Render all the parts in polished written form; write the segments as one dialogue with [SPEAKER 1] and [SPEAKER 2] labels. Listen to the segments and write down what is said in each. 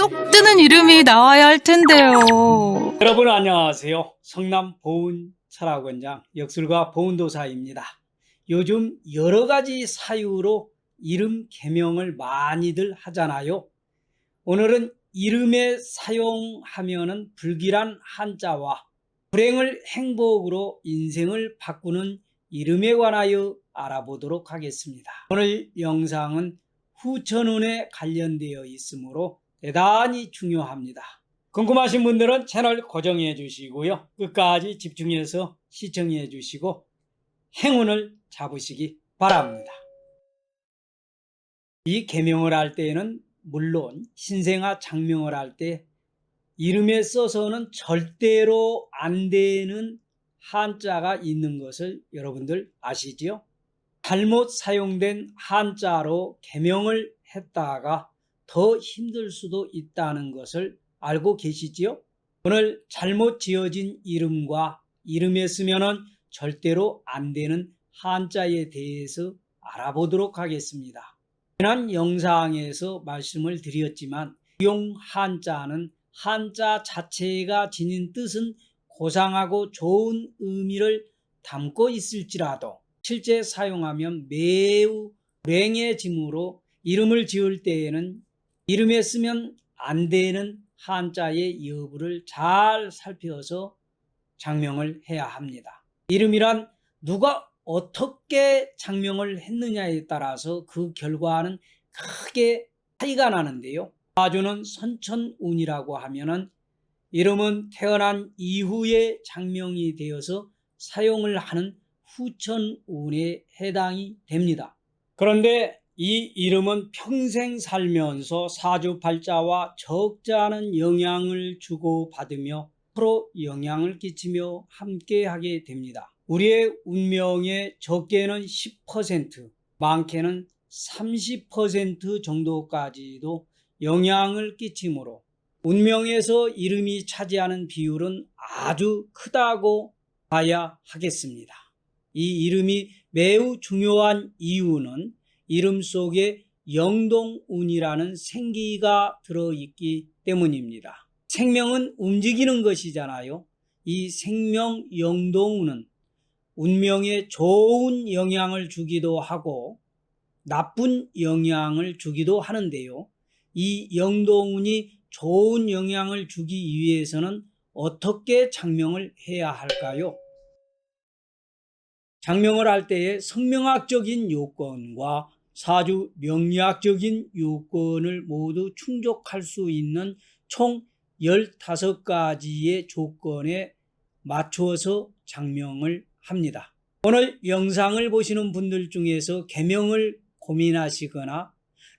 [SPEAKER 1] 쏙 드는 이름이 나와야 할 텐데요.
[SPEAKER 2] 여러분 안녕하세요. 성남 보훈철학원장 역술가 보훈도사입니다. 요즘 여러 가지 사유로 이름 개명을 많이들 하잖아요. 오늘은 이름에 사용하면은 불길한 한자와 불행을 행복으로 인생을 바꾸는 이름에 관하여 알아보도록 하겠습니다. 오늘 영상은 후천운에 관련되어 있으므로 대단히 중요합니다. 궁금하신 분들은 채널 고정해 주시고요. 끝까지 집중해서 시청해 주시고 행운을 잡으시기 바랍니다. 이 개명을 할 때에는 물론 신생아 장명을 할 때 이름에 써서는 절대로 안 되는 한자가 있는 것을 여러분들 아시지요? 잘못 사용된 한자로 개명을 했다가 더 힘들 수도 있다는 것을 알고 계시지요? 오늘 잘못 지어진 이름과 이름에 쓰면은 절대로 안 되는 한자에 대해서 알아보도록 하겠습니다. 지난 영상에서 말씀을 드렸지만 용 한자는 한자 자체가 지닌 뜻은 고상하고 좋은 의미를 담고 있을지라도 실제 사용하면 매우 불행해지므로 이름을 지을 때에는 이름에 쓰면 안 되는 한자의 여부를 잘 살펴서 장명을 해야 합니다. 이름이란 누가 어떻게 장명을 했느냐에 따라서 그 결과는 크게 차이가 나는데요. 사주는 선천운이라고 하면은 이름은 태어난 이후에 장명이 되어서 사용을 하는 후천운에 해당이 됩니다. 그런데 이 이름은 평생 살면서 사주팔자와 적지 않은 영향을 주고받으며 서로 영향을 끼치며 함께하게 됩니다. 우리의 운명의 적게는 10%, 많게는 30% 정도까지도 영향을 끼치므로 운명에서 이름이 차지하는 비율은 아주 크다고 봐야 하겠습니다. 이 이름이 매우 중요한 이유는 이름 속에 영동운이라는 생기가 들어있기 때문입니다. 생명은 움직이는 것이잖아요. 이 생명 영동운은 운명에 좋은 영향을 주기도 하고 나쁜 영향을 주기도 하는데요. 이 영동운이 좋은 영향을 주기 위해서는 어떻게 장명을 해야 할까요? 장명을 할 때에 성명학적인 요건과 사주 명리학적인 요건을 모두 충족할 수 있는 총 15가지의 조건에 맞추어서 장명을 합니다. 오늘 영상을 보시는 분들 중에서 개명을 고민하시거나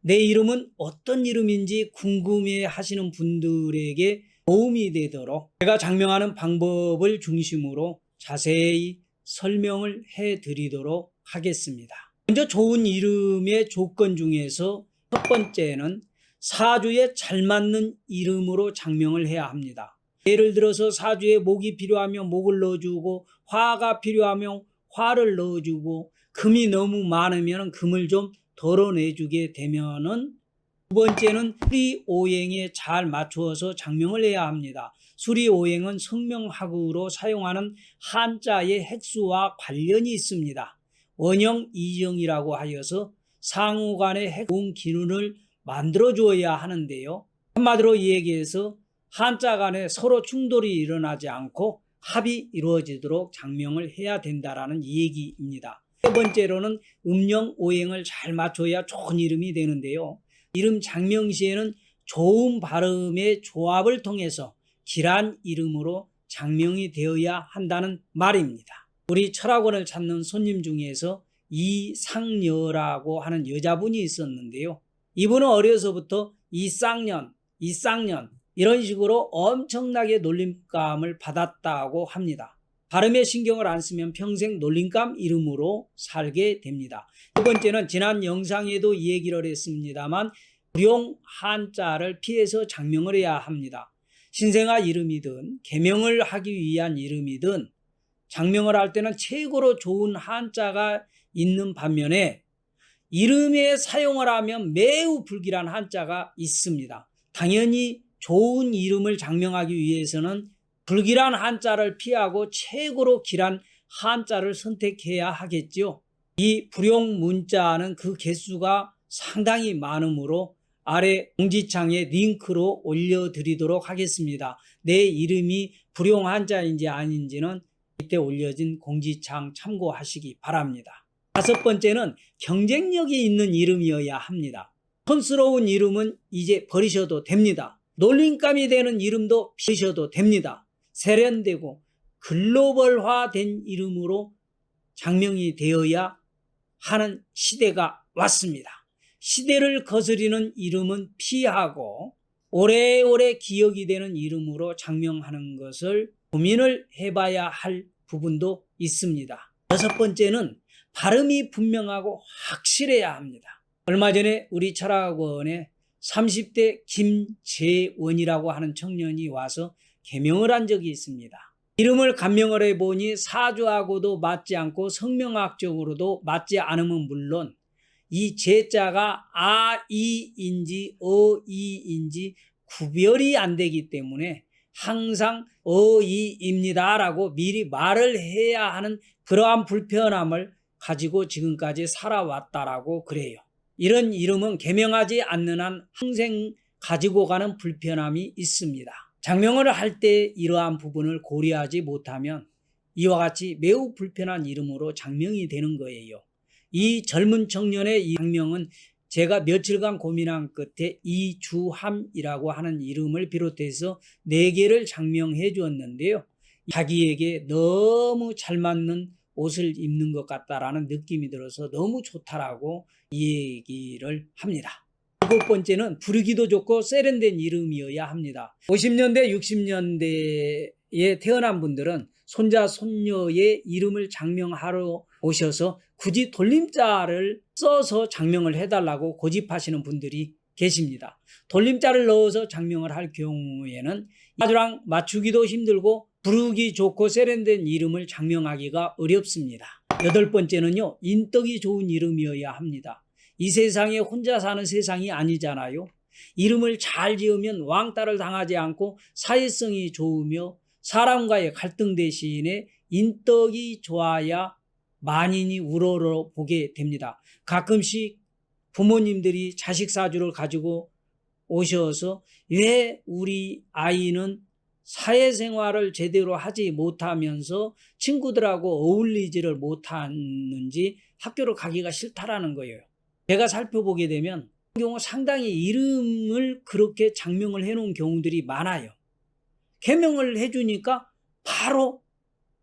[SPEAKER 2] 내 이름은 어떤 이름인지 궁금해 하시는 분들에게 도움이 되도록 제가 장명하는 방법을 중심으로 자세히 설명을 해드리도록 하겠습니다. 먼저 좋은 이름의 조건 중에서 첫 번째는 사주에 잘 맞는 이름으로 장명을 해야 합니다. 예를 들어서 사주에 목이 필요하면 목을 넣어주고 화가 필요하면 화를 넣어주고 금이 너무 많으면 금을 좀 덜어내주게 되면은 두 번째는 수리오행에 잘 맞추어서 장명을 해야 합니다. 수리오행은 성명학으로 사용하는 한자의 핵수와 관련이 있습니다. 원형, 이형이라고 하여서 상호간의 좋은 기운을 만들어 주어야 하는데요. 한마디로 얘기해서 한자 간에 서로 충돌이 일어나지 않고 합이 이루어지도록 장명을 해야 된다는 얘기입니다. 세 번째로는 음령, 오행을 잘 맞춰야 좋은 이름이 되는데요. 이름 장명 시에는 좋은 발음의 조합을 통해서 길한 이름으로 장명이 되어야 한다는 말입니다. 우리 철학원을 찾는 손님 중에서 이상녀라고 하는 여자분이 있었는데요. 이분은 어려서부터 이쌍년 이런 식으로 엄청나게 놀림감을 받았다고 합니다. 발음에 신경을 안 쓰면 평생 놀림감 이름으로 살게 됩니다. 두 번째는 지난 영상에도 얘기를 했습니다만 불용 한자를 피해서 장명을 해야 합니다. 신생아 이름이든 개명을 하기 위한 이름이든 장명을 할 때는 최고로 좋은 한자가 있는 반면에 이름에 사용을 하면 매우 불길한 한자가 있습니다. 당연히 좋은 이름을 장명하기 위해서는 불길한 한자를 피하고 최고로 길한 한자를 선택해야 하겠죠. 이 불용 문자는 그 개수가 상당히 많으므로 아래 공지창에 링크로 올려드리도록 하겠습니다. 내 이름이 불용 한자인지 아닌지는 이때 올려진 공지창 참고하시기 바랍니다. 다섯 번째는 경쟁력이 있는 이름이어야 합니다. 촌스러운 이름은 이제 버리셔도 됩니다. 놀림감이 되는 이름도 버리셔도 됩니다. 세련되고 글로벌화된 이름으로 장명이 되어야 하는 시대가 왔습니다. 시대를 거스리는 이름은 피하고 오래오래 기억이 되는 이름으로 장명하는 것을 고민을 해봐야 할 부분도 있습니다. 여섯 번째는 발음이 분명하고 확실해야 합니다. 얼마 전에 우리 철학원에 30대 김재원이라고 하는 청년이 와서 개명을 한 적이 있습니다. 이름을 감명을 해보니 사주하고도 맞지 않고 성명학적으로도 맞지 않으면 물론 이 제자가 아이인지 어이인지 구별이 안 되기 때문에 항상 어이입니다라고 미리 말을 해야 하는 그러한 불편함을 가지고 지금까지 살아왔다라고 그래요. 이런 이름은 개명하지 않는 한 평생 가지고 가는 불편함이 있습니다. 장명을 할 때 이러한 부분을 고려하지 못하면 이와 같이 매우 불편한 이름으로 장명이 되는 거예요. 이 젊은 청년의 이 장명은 제가 며칠간 고민한 끝에 이주함이라고 하는 이름을 비롯해서 4개를 장명해 주었는데요. 자기에게 너무 잘 맞는 옷을 입는 것 같다라는 느낌이 들어서 너무 좋다라고 이 얘기를 합니다. 7번째는 부르기도 좋고 세련된 이름이어야 합니다. 50년대, 60년대에 태어난 분들은 손자, 손녀의 이름을 장명하러 오셔서 굳이 돌림자를 써서 장명을 해달라고 고집하시는 분들이 계십니다. 돌림자를 넣어서 장명을 할 경우에는 사주랑 맞추기도 힘들고 부르기 좋고 세련된 이름을 장명하기가 어렵습니다. 8번째는요, 인덕이 좋은 이름이어야 합니다. 이 세상에 혼자 사는 세상이 아니잖아요. 이름을 잘 지으면 왕따를 당하지 않고 사회성이 좋으며 사람과의 갈등 대신에 인덕이 좋아야 만인이 우러러 보게 됩니다. 가끔씩 부모님들이 자식 사주를 가지고 오셔서 왜 우리 아이는 사회생활을 제대로 하지 못하면서 친구들하고 어울리지를 못하는지 학교를 가기가 싫다라는 거예요. 제가 살펴보게 되면 그 경우 상당히 이름을 그렇게 장명을 해놓은 경우들이 많아요. 개명을 해주니까 바로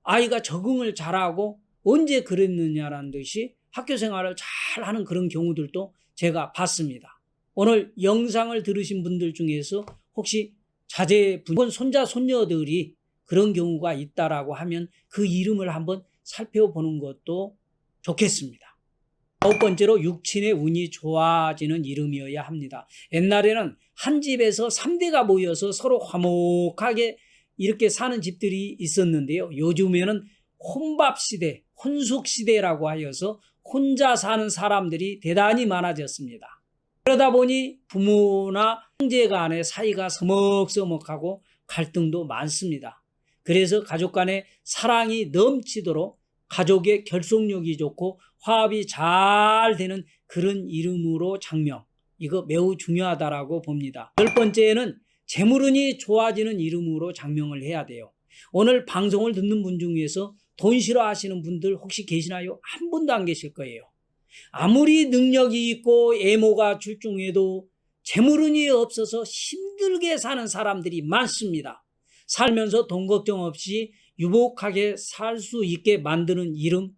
[SPEAKER 2] 아이가 적응을 잘하고 언제 그랬느냐라는 듯이 학교 생활을 잘하는 그런 경우들도 제가 봤습니다. 오늘 영상을 들으신 분들 중에서 혹시 자제분, 손자, 손녀들이 그런 경우가 있다라고 하면 그 이름을 한번 살펴보는 것도 좋겠습니다. 9번째로 육친의 운이 좋아지는 이름이어야 합니다. 옛날에는 한 집에서 3대가 모여서 서로 화목하게 이렇게 사는 집들이 있었는데요. 요즘에는 혼밥시대, 혼숙시대라고 하여서 혼자 사는 사람들이 대단히 많아졌습니다. 그러다 보니 부모나 형제 간의 사이가 서먹서먹하고 갈등도 많습니다. 그래서 가족 간의 사랑이 넘치도록 가족의 결속력이 좋고 화합이 잘 되는 그런 이름으로 장명, 이거 매우 중요하다라고 봅니다. 10번째는 재물운이 좋아지는 이름으로 장명을 해야 돼요. 오늘 방송을 듣는 분 중에서 돈 싫어하시는 분들 혹시 계시나요? 한 분도 안 계실 거예요. 아무리 능력이 있고 애모가 출중해도 재물운이 없어서 힘들게 사는 사람들이 많습니다. 살면서 돈 걱정 없이 유복하게 살 수 있게 만드는 이름,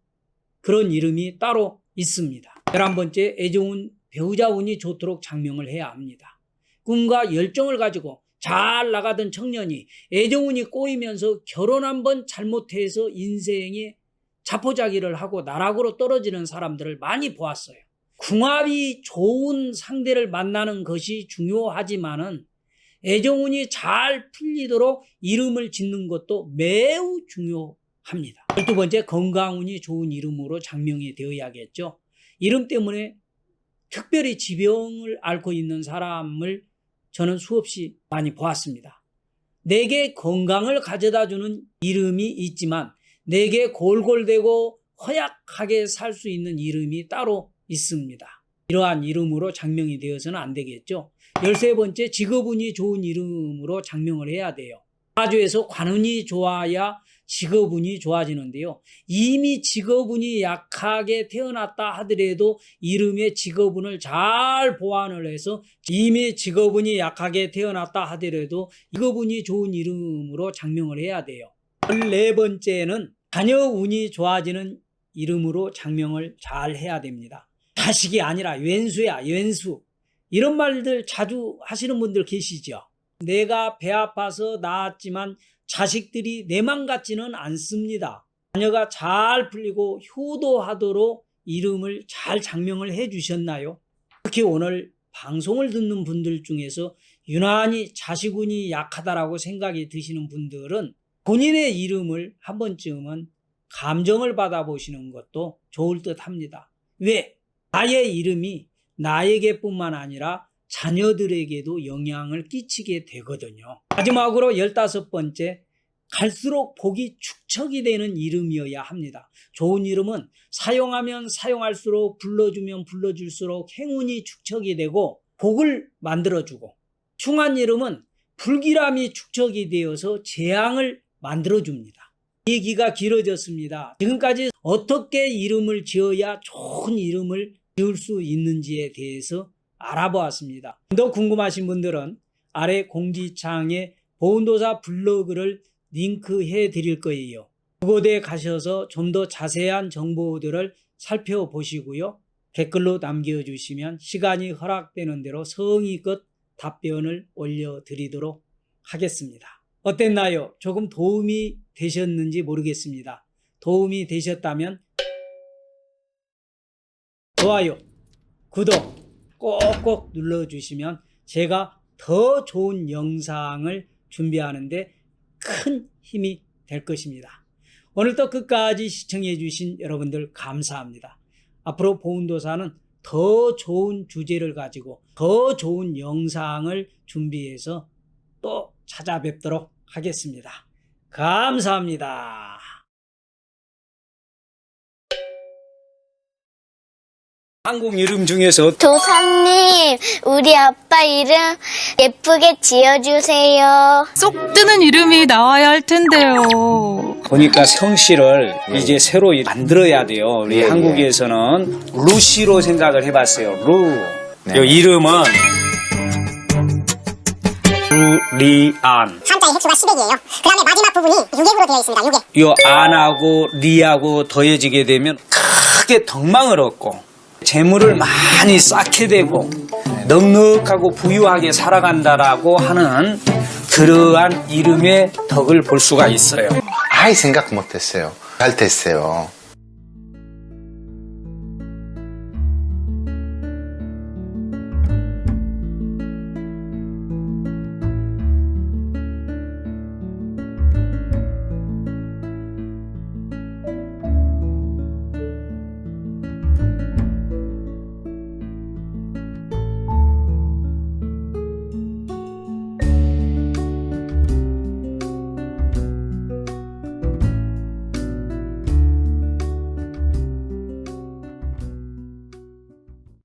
[SPEAKER 2] 그런 이름이 따로 있습니다. 11번째, 애정운, 배우자 운이 좋도록 장명을 해야 합니다. 꿈과 열정을 가지고 잘 나가던 청년이 애정운이 꼬이면서 결혼 한번 잘못해서 인생에 자포자기를 하고 나락으로 떨어지는 사람들을 많이 보았어요. 궁합이 좋은 상대를 만나는 것이 중요하지만은 애정운이 잘 풀리도록 이름을 짓는 것도 매우 중요합니다. 12번째, 건강운이 좋은 이름으로 장명이 되어야겠죠. 이름 때문에 특별히 지병을 앓고 있는 사람을 저는 수없이 많이 보았습니다. 내게 건강을 가져다주는 이름이 있지만 내게 골골대고 허약하게 살 수 있는 이름이 따로 있습니다. 이러한 이름으로 장명이 되어서는 안 되겠죠. 13번째, 직업운이 좋은 이름으로 장명을 해야 돼요. 사주에서 관운이 좋아야 직업운이 좋아지는데요. 이미 직업운이 약하게 태어났다 하더라도 이름의 직업운을 잘 보완을 해서 이미 직업운이 약하게 태어났다 하더라도 직업운이 좋은 이름으로 장명을 해야 돼요. 14번째는 자녀운이 좋아지는 이름으로 장명을 잘 해야 됩니다. 자식이 아니라 왼수야, 왼수. 이런 말들 자주 하시는 분들 계시죠? 내가 배 아파서 낳았지만 자식들이 내 맘 같지는 않습니다. 자녀가 잘 풀리고 효도하도록 이름을 잘 장명을 해 주셨나요? 특히 오늘 방송을 듣는 분들 중에서 유난히 자식운이 약하다라고 생각이 드시는 분들은 본인의 이름을 한 번쯤은 감정을 받아보시는 것도 좋을 듯 합니다. 왜? 나의 이름이 나에게뿐만 아니라 자녀들에게도 영향을 끼치게 되거든요. 마지막으로 15번째, 갈수록 복이 축적이 되는 이름이어야 합니다. 좋은 이름은 사용하면 사용할수록 불러주면 불러줄수록 행운이 축적이 되고 복을 만들어주고, 흉한 이름은 불길함이 축적이 되어서 재앙을 만들어줍니다. 얘기가 길어졌습니다. 지금까지 어떻게 이름을 지어야 좋은 이름을 지을 수 있는지에 대해서 알아보았습니다. 더 궁금하신 분들은 아래 공지창에 보훈도사 블로그를 링크해 드릴 거예요. 그곳에 가셔서 좀 더 자세한 정보들을 살펴보시고요. 댓글로 남겨주시면 시간이 허락되는 대로 성의껏 답변을 올려드리도록 하겠습니다. 어땠나요? 조금 도움이 되셨는지 모르겠습니다. 도움이 되셨다면 좋아요, 구독 꼭꼭 눌러주시면 제가 더 좋은 영상을 준비하는데 큰 힘이 될 것입니다. 오늘도 끝까지 시청해 주신 여러분들 감사합니다. 앞으로 보훈도사는 더 좋은 주제를 가지고 더 좋은 영상을 준비해서 또 찾아뵙도록 하겠습니다. 감사합니다. 한국 이름 중에서
[SPEAKER 3] 도사님, 우리 아빠 이름 예쁘게 지어주세요.
[SPEAKER 1] 쏙 뜨는 이름이 나와야 할 텐데요.
[SPEAKER 2] 보니까 성씨를 이제 새로 만들어야 돼요. 우리 한국에서는 루시로 생각을 해봤어요. 루. 이 이름은 루리안.
[SPEAKER 3] 한자의 획수가 10액이에요. 그 다음에 마지막 부분이 6액으로 되어 있습니다. 6액.
[SPEAKER 2] 이 안하고 리하고 더해지게 되면 크게 덕망을 얻고 재물을 많이 쌓게 되고 넉넉하고 부유하게 살아간다라고 하는 그러한 이름의 덕을 볼 수가 있어요.
[SPEAKER 4] 아예 생각 못했어요. 잘 됐어요.